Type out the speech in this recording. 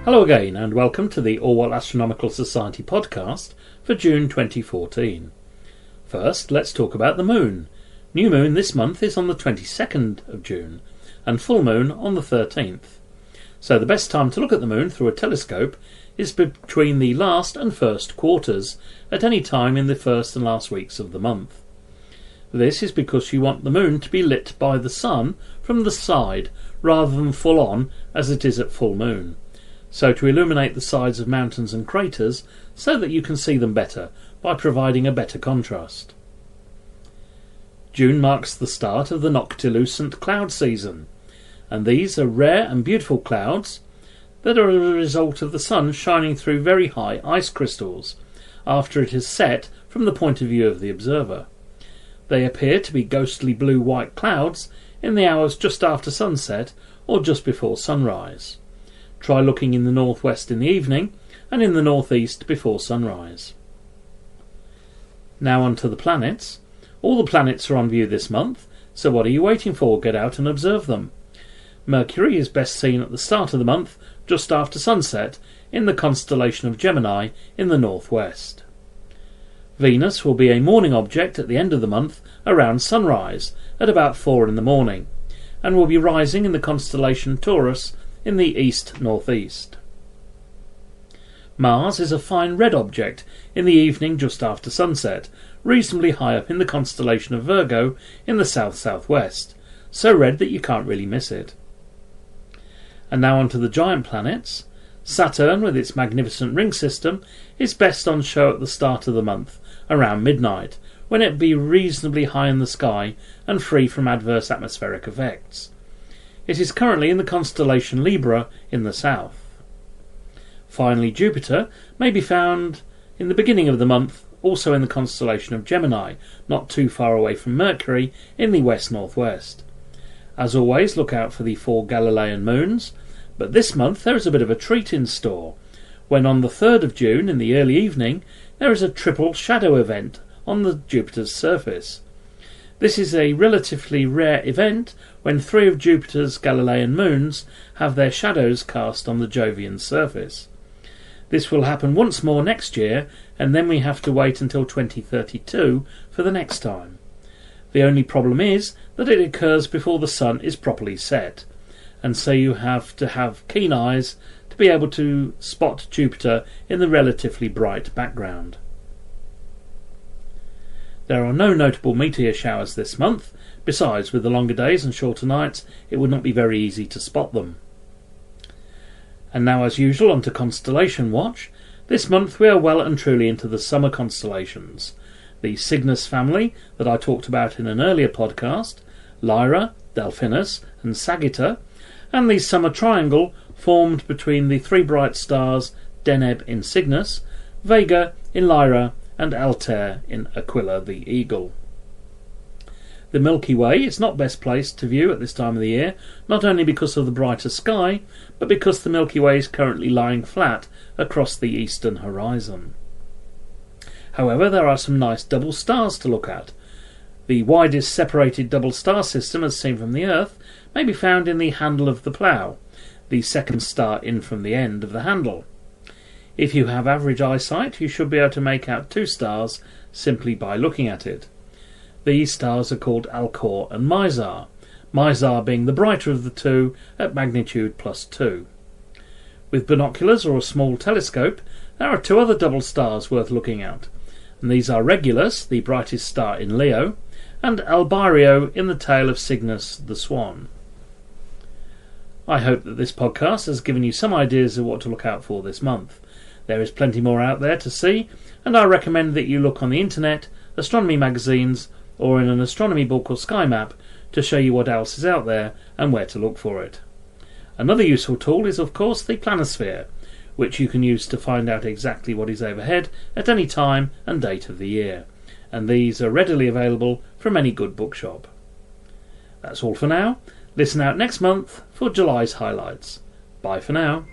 Hello again and welcome to the Orwell Astronomical Society podcast for June 2014. First, let's talk about the moon. New moon this month is on the 22nd of June and full moon on the 13th. So the best time to look at the moon through a telescope is between the last and first quarters at any time in the first and last weeks of the month. This is because you want the moon to be lit by the sun from the side rather than full on as it is at full moon. So to illuminate the sides of mountains and craters so that you can see them better by providing a better contrast. June marks the start of the noctilucent cloud season, and these are rare and beautiful clouds that are a result of the sun shining through very high ice crystals after it has set from the point of view of the observer. They appear to be ghostly blue-white clouds in the hours just after sunset or just before sunrise. Try looking in the northwest in the evening and in the northeast before sunrise. Now on to the planets. All the planets are on view this month, so what are you waiting for? Get out and observe them. Mercury is best seen at the start of the month, just after sunset, in the constellation of Gemini in the northwest. Venus will be a morning object at the end of the month around sunrise at about 4 in the morning, and will be rising in the constellation Taurus in the east-northeast. Mars is a fine red object in the evening just after sunset, reasonably high up in the constellation of Virgo in the south-southwest, so red that you can't really miss it. And now on to the giant planets. Saturn, with its magnificent ring system, is best on show at the start of the month, around midnight, when it be reasonably high in the sky and free from adverse atmospheric effects. It is currently in the constellation Libra in the south. Finally, Jupiter may be found in the beginning of the month, also in the constellation of Gemini, not too far away from Mercury in the west-northwest. As always, look out for the 4 Galilean moons, but this month there is a bit of a treat in store, when on the 3rd of June in the early evening there is a triple shadow event on the Jupiter's surface. This is a relatively rare event when 3 of Jupiter's Galilean moons have their shadows cast on the Jovian surface. This will happen once more next year, and then we have to wait until 2032 for the next time. The only problem is that it occurs before the sun is properly set, and so you have to have keen eyes to be able to spot Jupiter in the relatively bright background. There are no notable meteor showers this month. Besides, with the longer days and shorter nights, it would not be very easy to spot them. And now, as usual, on to Constellation Watch. This month we are well and truly into the summer constellations. The Cygnus family that I talked about in an earlier podcast, Lyra, Delphinus and Sagitta, and the summer triangle formed between the 3 bright stars Deneb in Cygnus, Vega in Lyra and Altair in Aquila the Eagle. The Milky Way is not best placed to view at this time of the year, not only because of the brighter sky, but because the Milky Way is currently lying flat across the eastern horizon. However, there are some nice double stars to look at. The widest separated double star system as seen from the Earth may be found in the handle of the plough, the second star in from the end of the handle. If you have average eyesight, you should be able to make out 2 stars simply by looking at it. These stars are called Alcor and Mizar, Mizar being the brighter of the 2 at magnitude +2. With binoculars or a small telescope, there are 2 other double stars worth looking at, and these are Regulus, the brightest star in Leo, and Albario in the tail of Cygnus the Swan. I hope that this podcast has given you some ideas of what to look out for this month. There is plenty more out there to see, and I recommend that you look on the internet, astronomy magazines, or in an astronomy book or sky map to show you what else is out there and where to look for it. Another useful tool is of course the planisphere, which you can use to find out exactly what is overhead at any time and date of the year, and these are readily available from any good bookshop. That's all for now. Listen out next month for July's highlights. Bye for now.